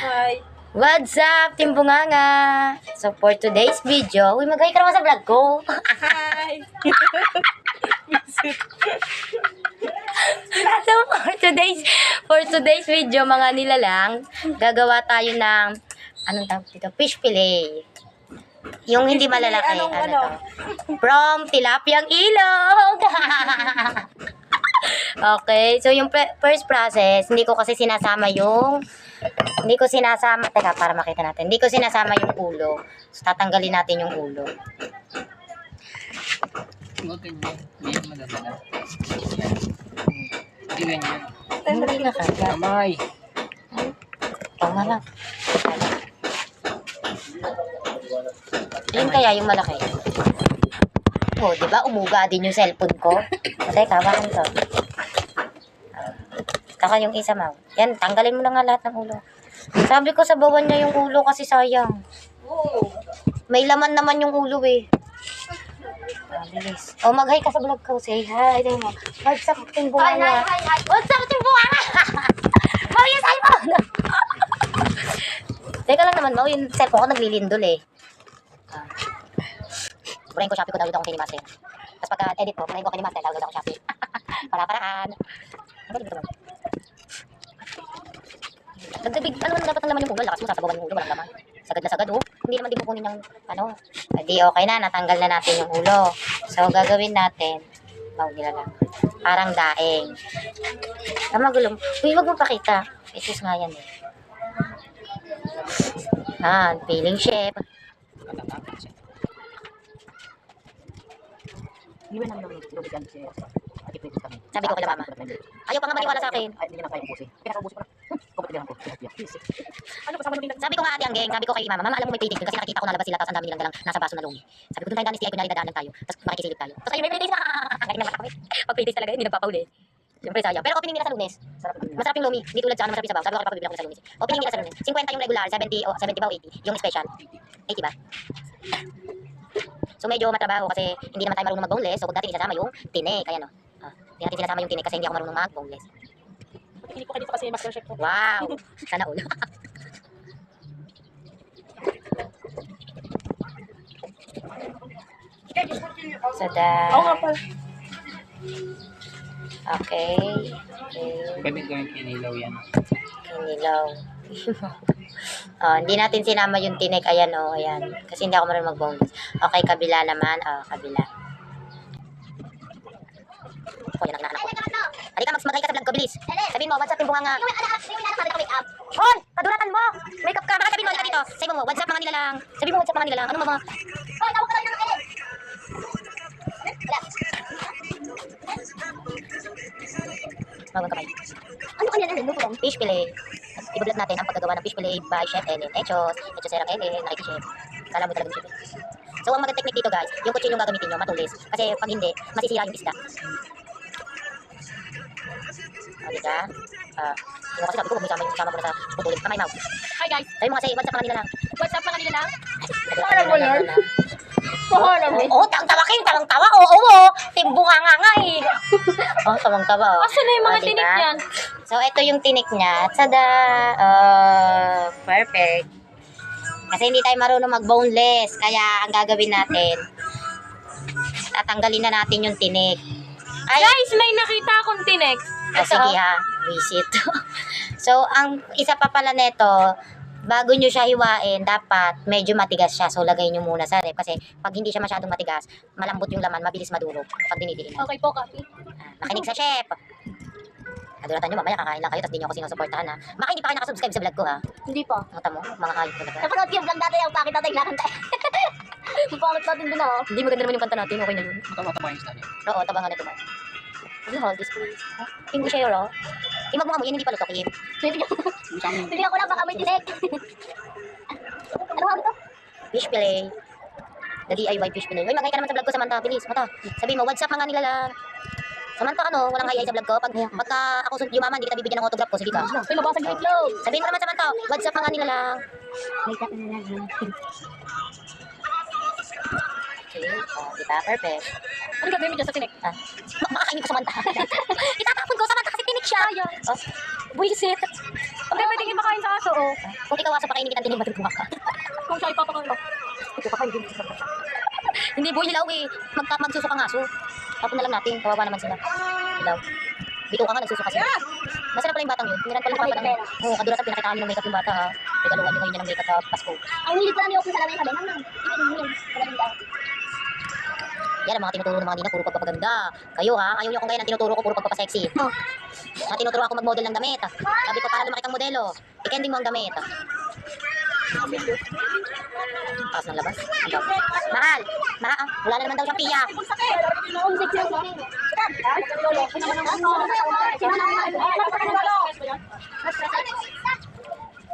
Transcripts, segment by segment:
Hi. What's up, Team Bunganga? So, for today's video, uy, mag-hi ka naman sa vlog ko. Hi. So, for today's video, mga nilalang, gagawa tayo ng, anong tawag dito? Fish fillet. Yung hindi malalaki. Ano to? From Tilapiyang Ilog. Okay, so yung first process, hindi ko sinasama, teka, para makita natin. Hindi ko sinasama yung ulo. So, tatanggalin natin yung ulo. Hindi madadala. Hindi ganyan. Hindi na kaya. Kamay. Tama lang. Yun kaya yung malaki. Oh, di ba? Umuga din yung cellphone ko. Teka, bakit ito? Taka yung isa, Mau. Yan, tanggalin mo na nga lahat ng ulo. Sabi ko, sabawan niya yung ulo kasi sayang. May laman naman yung ulo eh. Bilis. Oh, mag-hi ka sa vlog ko. Say hi. Ito mo. What's up, Team Bunganga? What's up, Team Bunganga? Mau yung cellphone! Teka lang naman, Mau. Yung cellphone ko naglilindol eh. Burahin ko Shopee ko, download akong Kinimaster. Tapos pagka-edit ko, burahin ko Kinimaster, download akong Shopee. Para-paraan. Ang galing ko naman. Nagdabig, ano naman dapat ang laman yung ulo? Lakas mo, sasabawan yung ulo, walang laman. Sagad na sagad, oh. Hindi naman din kukunin yung, di okay na, natanggal na natin yung ulo. So, gagawin natin, nila lang. Parang daing. Magulong. Uy, wag mo pakita. Isus nga yan, eh. Feeling shape. Sabi ko kay mama. Ayaw pa nga maniwala sa akin. Sabi ko nga ate Anggeng, sabi ko kay mama, alam mo may playtake kasi nakikita ko nalabas sila tapos ang dami nilang dalang nasa baso na lumi. Sabi ko doon tayo daan ay kunwari tayo. Tapos makikisilip tayo. Tapos ayun may playtake na. Galing naman ako. Pag playtake talaga hindi nagpapauli. Siyempre sayang. Pero opening nila sa Lunes. Masarap yung lumi. Hindi tulad sa masarap yung sabaw. Sabi ko kapag bibili ako sa Lunes. Opening nila sa Lunes. 50 yung regular, 70 o 70 ba o 80? Yung special. 80 ba? So medyo matrabaho kasi hindi naman tayo marunong mag-boneless. So huwag natin isasama yung tinik. Kaya no. Hindi natin sinasama yung tinik kasi hindi ako marunong mag-boneless. Hindi ko dito kasi master chef ko. Wow! Sana ulo. So that... Oo nga pala. Okay. Pwede ko yung kinilaw yan. Kinilaw. Hindi natin sinama yung tinik. Ayan o, ayan. Kasi hindi ako marunong mag-boneless. Okay, kabila naman. Kabila. Yan ang naanak ko. Halika, mag-magay ka sa vlog ko, bilis. Sabihin mo, what's up, Team Bunganga? Hon! Kaduratan mo! Makeup ka. Baka sabihin mo, halika dito. Sabihin mo, what's up mga nilalang? Sabihin mo, what's up mga nilalang? Ano mga... Hon, tawag ka lang ng Ellen. Mawag ka kayo. Ano kanya na rin? Fish fillet. Ibulat natin ang paggagawa ng fish fillet by Chef Ellen. Echosera Ellen, Nike Chef. Kala mo talaga yung chef. So, ang magandang technique dito, guys, yung kutsilyo yung gagamitin nyo, matulis. Kasi pag hindi, masisira yung isda. Diba? Yung kasi sabi ko, huwag mo isama ko na sa putulin. Kamay, Mau. Hi guys. Sabi mo kasi, what's up mga nilalang? What's up mga nilalang? Pahala mo, Lord. Pahala mo. Oo, tawang-tawa. Oo. Team Bunganga nga eh. Tawang-tawa. Asan na yung mga tinik diba? niyan? So, ito yung tinik niya. Tada! Perfect. Kasi hindi tayo marunong mag-boneless. Kaya, ang gagawin natin, tatanggalin na natin yung tinik. Guys, may nakita akong tinik. Sige ha, visit. So, ang isa pa pala neto, bago nyo siya hiwain, dapat medyo matigas siya. So, lagay nyo muna sa ref. Kasi, pag hindi siya masyadong matigas, malambot yung laman, mabilis madurog pag dinidili na. Okay po, copy. Makinig sa chef. Kaduratan nyo, mamaya kakain lang kayo, tapos di nyo ako sinusuportahan ha. Maka hindi pa kayo nakasubscribe sa vlog ko ha. Hindi po. Nakita mo, mga hayop talaga. Napanood ko yung vlog natin yung pakita tayo lakanta. Mapakit natin dun ako. Hindi maganda naman yung kanta natin, okay na yun. Matawa-tawa yung style. Oo, tabangan ito ba? Will you hold this please? Hindi siya yun, Imag mo yan, hindi pa lutokin. Pili ako lang, baka may tinik. Ano nga ito? Fish fillet. The DIY fish fillet. Uy, magay ka naman sa vlog ko, Samantha. Bilis, mata. Sabihin mo, what's up mga nilalang? Samantha, walang hayay sa vlog ko. Pagka ako yumaman, hindi kita bibigyan ng autograph ko. Sige ka. Uy, mabasag yung itlog. Sabihin mo naman, Samantha, what's up mga nilalang? Okay, diba? Perfect. Ano gagawin mo dyan sa tinik? Makakainin ko Samantha. Itatapon ko, Samantha, kasi tinik siya. Buisit. Okay, pwede kayo makain sa aso. Oo. Kung ikaw aso, pakainin kitang tinig, magagawa ka. Kung siya ipapakain. Hindi, boy, hilaw eh. Magsusuka ng aso. Tapos na lang natin, kawawa naman sila. Hilaw. Bito ka nga, nagsusuka sila. Nasaan na pala yung batang yun? Tiniran pala ni Papa ng... Oo, kaduratan, pinakita kami ng makeup yung bata ha. Regaluhan nyo ngayon niya ng makeup sa Pasko. Ang hilig ko namin yung sa lamin sabi, nang Yan ang mga tinuturo ng mga nina, puro pagpapaganda. Kayo ha, ayaw nyo kung ngayon ang tinuturo ko, puro pagpapasexy. Oh. Tinuturo ako mag-model ng damit. Sabi ko, para lumaki kang modelo, ikending mo ang damit. Taas ng labas. Mahal! Mahal! Wala na naman daw siyang piyak.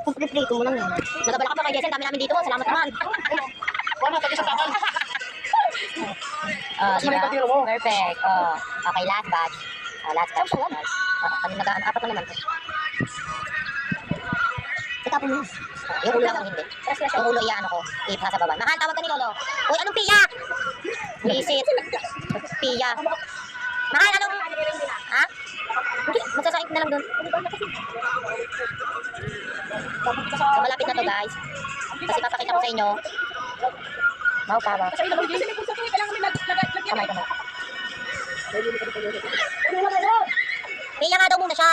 Prito mo lang yun. Nagabala ka pa kay Jessel, dami namin dito. Salamat naman. Diba? Perfect. Okay, last batch. Last batch. Kami apat na naman. Itapon mo. Yung ulo lang ang hindi. Yung ulo iyan ako. Ipa sa baba. Mahal, tawag ka ni Lolo. Uy, anong piyak? Visit. Piyak. Mahal, anong... Ha? Hindi, magsasaing na lang doon. So, malapit na to guys. Kasi papakita ko sa inyo. Mau pa ba? Kamay, kamay. Piyak nga daw muna siya.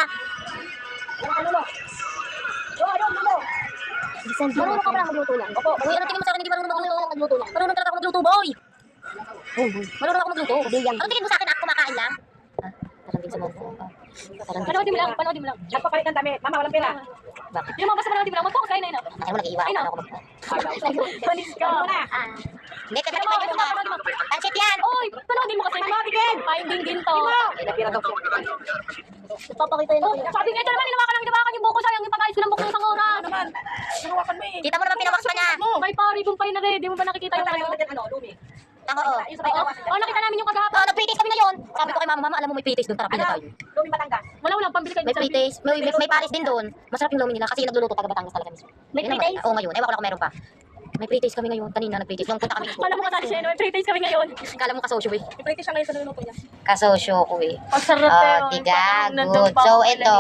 Marunong ka ba lang magluto lang? Opo. Uy, ano tingin mo sa akin hindi marunong magluto? Marunong talaga ako magluto, boy. Marunong ako magluto. Ano tingin mo sa akin? Ako kumakain lang? Parang din sa mga. Panoodin mo lang, panoodin mo lang. Nagpapalit ng damit. Mama, walang pera. Bakit? Yung mga basta panoodin mo lang, mag-focus kayo na yun. Ay mo, nag-iiwa. Ay, no. Ano ako mag... Panis ka. Hindi, kasi panoodin mo. Pansit yan! Uy, panoodin mo kasi. Panoodin! Finding ginto. Ay, napira daw siya. Papakita yun. Sabi nga ito naman, hinawakan lang hinawakan yung buko. Sayang yung pag-ayos ko ng buko ng isang oras. Naman. Nahawakan mo eh. Kita mo naman pinawas pa niya. May pari bong na rin. Di mo ba nakikita yung ano? Ano, lumi. Ako, oh. Oo, nakita namin yung kagahapon. Nag-pre-taste kami ngayon. Sabi ko kay mama, alam mo may pre-taste doon, tara pila tayo. Lumi Batangas. Wala, pambili kayo. May pre-taste, may paris din doon. Masarap yung lomi nila kasi nagluluto taga Batangas talaga mismo. May Yun naman. pre-taste? Oo, ngayon. Ewan ko lang kung meron pa. May pre-taste kami ngayon. Kanina nag-pre-taste. Nung punta kami ng Alam mo kasali siya, no? May pre-taste kami ngayon. Kala mo kasosyo eh. Ipractice siya ngayon sa luluto niya. Kasosyo ko eh. Masarap Tiga, good. So, ito.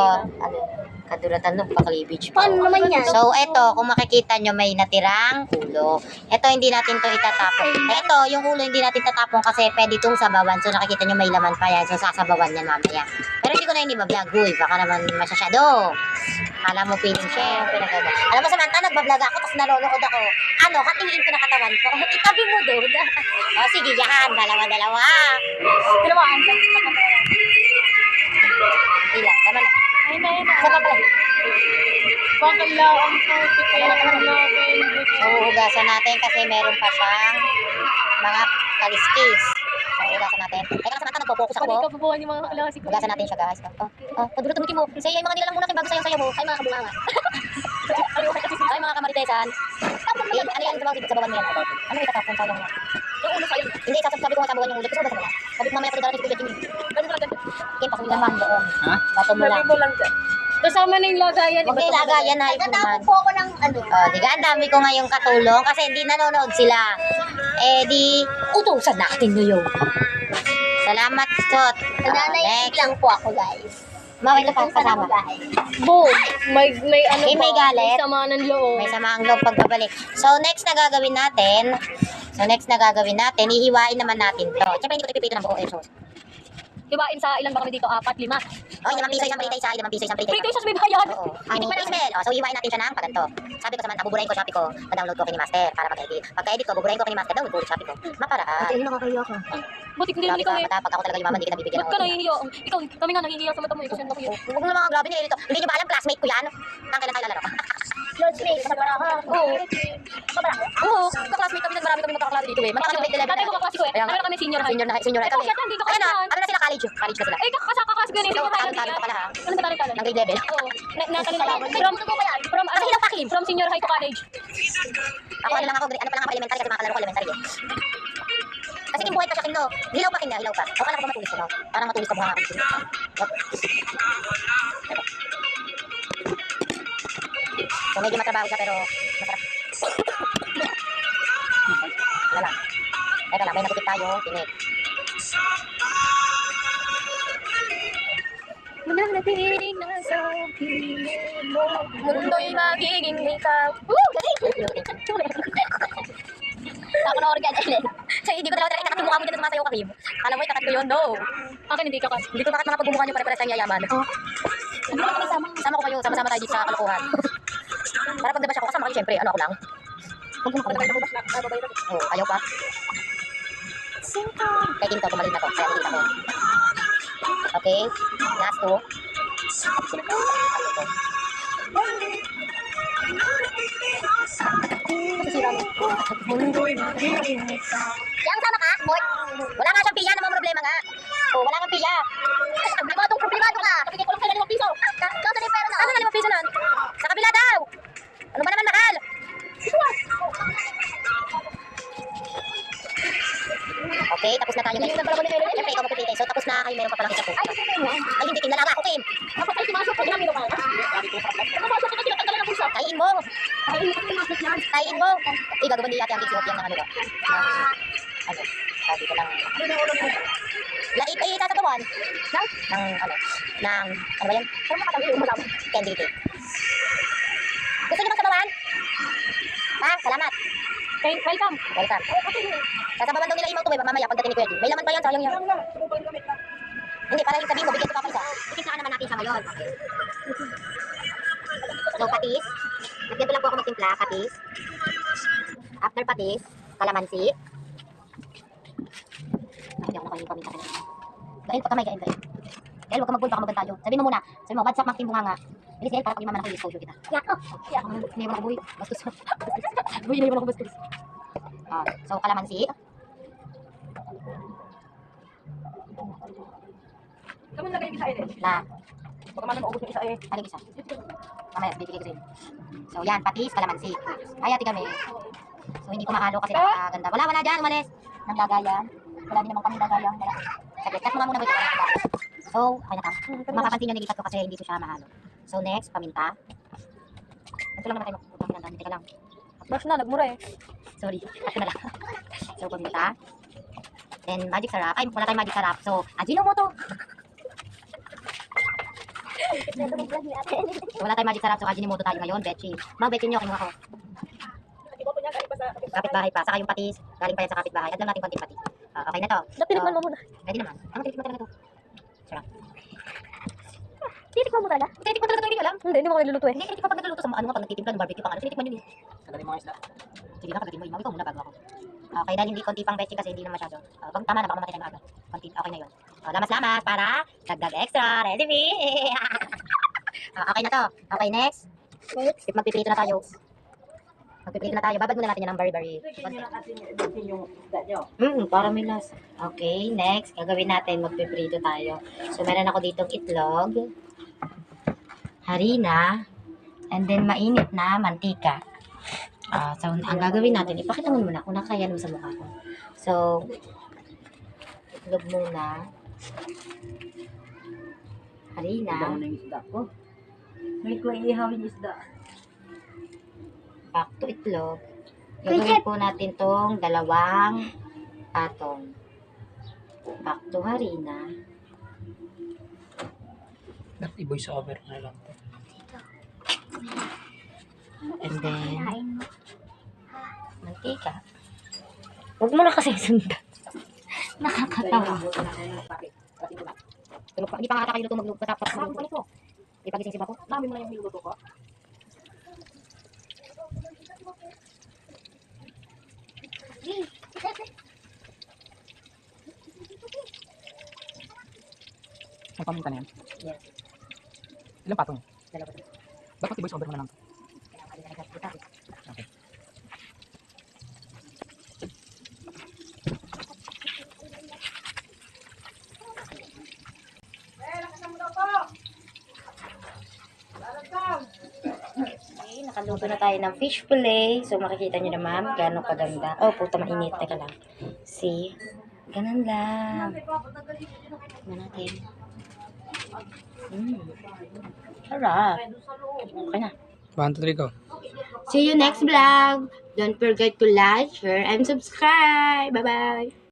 Kaduratan ng pa-cleavage pa. Paano naman yan? So, ito, kung makikita nyo, may natirang ulo. Ito, hindi natin to itatapon. Ito, yung ulo, hindi natin tatapon kasi pwede itong sabawan. So, nakikita nyo, may laman pa yan. So, sasabawan yan mamaya. Pero hindi ko na yun ibablog. Uy, baka naman masasyado. Kala mo feeling share. Alam mo, Samantha, nagbablog ako, tapos nanonood ako. Ano, hatiin ko na katawan ko. Itabi mo doon. O, sige, yan. Dalawa-dalawa. Dalawaan. Ilan, tama na. Ay, na yun. Isa pa pala. Bakal lang ang puti kaya namin. So, hugasan natin kasi meron pa siyang mga kaliskis. So, hugasan natin. Teka lang, Samantha, nagpo-focus ako. Pwede ka bubuhan yung mga kaklase ko. Hugasan natin siya, guys. Padulot tumikin mo. Say, yung mga nilalang muna kayong bago sayang-sayo mo. Ay, mga kabunganga. Ay, mga kamaritesan. Ano yan, sabawan mo yan. Ano itatapon? Sayang mo. Yung ulo sa'yo. Hindi, sabi ko nga sabawan yung ulit. Kasi hugasan mo na. Sabi ko mamaya pa dito darating si Kuya Jimmy. Kim, pasok naman doon. Ha? Bato mo lang. Sabi mo lang dyan. Kasama na yung lagayan. Huwag kayo lagayan na yung naman. po ako ng ano. Diga, ang dami ko ngayong katulong kasi hindi nanonood sila. Eh di, utusan natin ngayon. Salamat, Tot. Nanay lang po ako, guys. Mawag pa kasama. Boom! May ano Eh, may galit. May sama ng loob. May samaang loob pagbabalik. So, next na gagawin natin, ihiwain naman natin to. Siyempre, hindi ko ipipito ng buo eh, sauce. Hiwain sa ilan ba kami dito? 4, 5. Oh, 5 piso isang prite isa, 5 piso isang prite. Prito sa may bayan. Oo. Ang Isabel. So, hiwain natin siya ng paganto. Sabi ko sa Samantha, buburahin ko Shopee ko, pa-download ko kay ni Master para mag-edit. Pagka-edit ko, buburahin ko kay ni Master, download ko ulit Shopee ko. Maparaan. Hindi nakakahiya ka. Butik hindi Grabe ka ka, eh. matapag ako talaga yung mama, hindi kita bibigyan Ba't ng ka oras. nahihiya? Ikaw, kami nga nahihiya sa mata mo eh. Kasi ano kayo. Huwag mo na mga grabe nila ito. Hindi nyo ba alam, classmate ko yan? Ang kailan tayo lalaro. Classmate, kabaraha. Oo. Oo, ka-classmate kami, marami kami magkakaklase dito eh. Magkakaklase grade 11. Tatay ko kaklase ko eh. Kaya nga. Ano kami senior high. Senior na kami. Ito, shit, nandito ka Ayun na, saan? ano na sila, college na sila. Eh, kaklase ko yun eh. Ikaw, Senior high. talon ka pala ha. Ano ba talon? Ng grade level. Oo. From Ano hilaw pa, Kim? From senior high to college. Ako ano lang ako, ano pa lang ako elementary kasi makakalaro ko elementary eh. Kasi Kim, buhay pa siya, Kim, no? Hilaw pa, Kim, hilaw pa. O, kala ko ba matulis ko, no? Parang matulis ka mukha ako. So, medyo matrabaho siya, pero masarap. Wala lang. Teka lang, may natipid tayo, tinig. Mananatiling nasa piling mo. Mundo'y magiging ikaw. Woo! Galing! Ako na organ, Ellen. So, hindi ko talaga nakakat yung mukha mo dyan na sumasayaw ka, Kim. Alam mo, ikakat ko yun, no. Akin hindi ka kasi. Hindi ko kakat mga pagmumukha niyo pare-pares tayong yayaman. Sama ko kayo, sama-sama tayo dito sa kalokohan. Para pag nabasya ko, kasama kayo, syempre, ano ako lang. Huwag mo makapagay na Oo, ayaw pa. Kay Kim to, gumaling na to. Kaya nakita ko. Okay, last two. Yang sama ka, boy? Wala nga siyang piya, namang problema nga. Oh, wala kang piya. Problemado ka. Kapigay ko lang sa'yo ng 5 piso. Ikaw sa pera na. Ano na 5 piso nun? Sa kabila daw. Ano ba naman mahal? Okay, tapos na tayo guys. Siyempre, ikaw magpipili. So, tapos na kayo, meron pa palang isa po. Ay, hindi, Kim. Lalaga ako, Kim. Ako tayo pumasok ko. Ginamilo ka. Pumasok ko, tinatanggalan ng pulsa. Kain mo. Ay, hindi ko pumasok yan. Kain mo. Eh, gagawin ni ate ang kitsiop yan ng ano ba? Ano? Sabi ko lang. Sasabawan. Ng, ano ba yan? Pero makatanggal yung malam. Candy cake. Gusto niyo bang sabawan? Ha? Salamat. Okay, welcome. Welcome. Sasabawan daw nila yung mga mamaya pagdating ni Kuya G. May laman pa yan, sayang yan. Hindi, para yung sabihin mo, bigyan ko pa isa. Ikisaan naman natin siya ngayon. So, patis. Nagyan lang po ako magtimpla, patis. After patis, kalamansi. Hindi ako nakainin paminta ka na. Gail, pagkamay, gail. Gail, huwag ka mag-bull, baka magan tayo. Sabihin mo muna. Sabihin mo, badsak makting bunga nga. Bilis, Gail, para pag yung mama na kayo, exposure kita. Yako. Iniwan ako, buhay. Bastos. Buhay, iniwan ako, bastos. So, kalamansi. Kamu lagay yung isa eh. Na, Baka man maubos yung isa eh. aling isa. Mamaya, bibigay ko sa'yo. So, yan, patis, kalamansi. Ay, ati kami. So, hindi ko makalo kasi nakakaganda. Wala dyan, umalis. Nang lagayan. Wala din naman kami lagayan. Saglit, cut mo nga muna. So, okay na ka. Mapapansin nyo, nilipat ko kasi hindi ko siya mahalo. So, next, paminta. Ito lang naman tayo magpapinandahan. Teka lang. Brush na, nagmura eh. Sorry, cut ko na lang. So, paminta. Then, magic sarap. Ay, wala tayong magic sarap. So, Ajinomoto. So, wala tayong magic sarap. So, Ajinomoto tayo ngayon. Betchin. Mga betchin nyo, kinuha ko. Iba po niya, kahit pa sa... Kapitbahay pa. Saka yung patis. Galing pa yan sa kapitbahay. Add lang natin konting patis. Okay na to. Napinikman mo muna. Ready naman. Ano, titikman talaga to? Sarap. Titikman mo talaga? Titikman talaga to, hindi ko alam. Hindi mo kayo luluto eh. Hindi, hindi pa pag nagluluto sa ano nga, pag nagtitimpla ng barbecue pang ano, tinitikman yun eh. Tanggalin mo ang isda. Sige lang, pagdating mo, ikaw muna bago ako. Okay, dahil hindi konti pang betchin kasi hindi na masyado. Pag tama na, baka mamatay tayo agad. Konti, okay na yun. Lamas-lamas para dagdag extra recipe. Okay na to. Okay, next. Magpipirito na tayo. Babad muna natin yan ng bari-bari. yung isda nyo. Para may lasa. Okay, next. Gagawin natin, magpiprito tayo. So, meron ako ditong itlog, harina, and then mainit na mantika. So, ang gagawin natin, ipakita mo muna kung nakayan mo sa mukha ko. So, itlog muna, harina, Iba mo na yung isda ko. May ko iihawin yung isda. back to itlog. Gagawin po natin tong 2 patong. Back to harina. Dapat i-voice over na lang. And then, mantika. Huwag mo na kasi sundan. Nakakatawa. Hindi pa nga kayo luto magluto. Tapos magluto. Di pa gising si Bako. Dami mo na yung niluto ko. Ang paminta na yan. Yes. Ilang patong? 2. Dapat i-voice over mo na lang. Okay. Okay, nakaluto na tayo ng fish fillet. So, makikita nyo naman gano'ng kaganda. Oh, puta mainit. Teka lang. See? Ganun lang. Tignan natin. Sarap. Okay na. 1, 2, 3, go. See you next vlog. Don't forget to like, share, and subscribe. Bye-bye.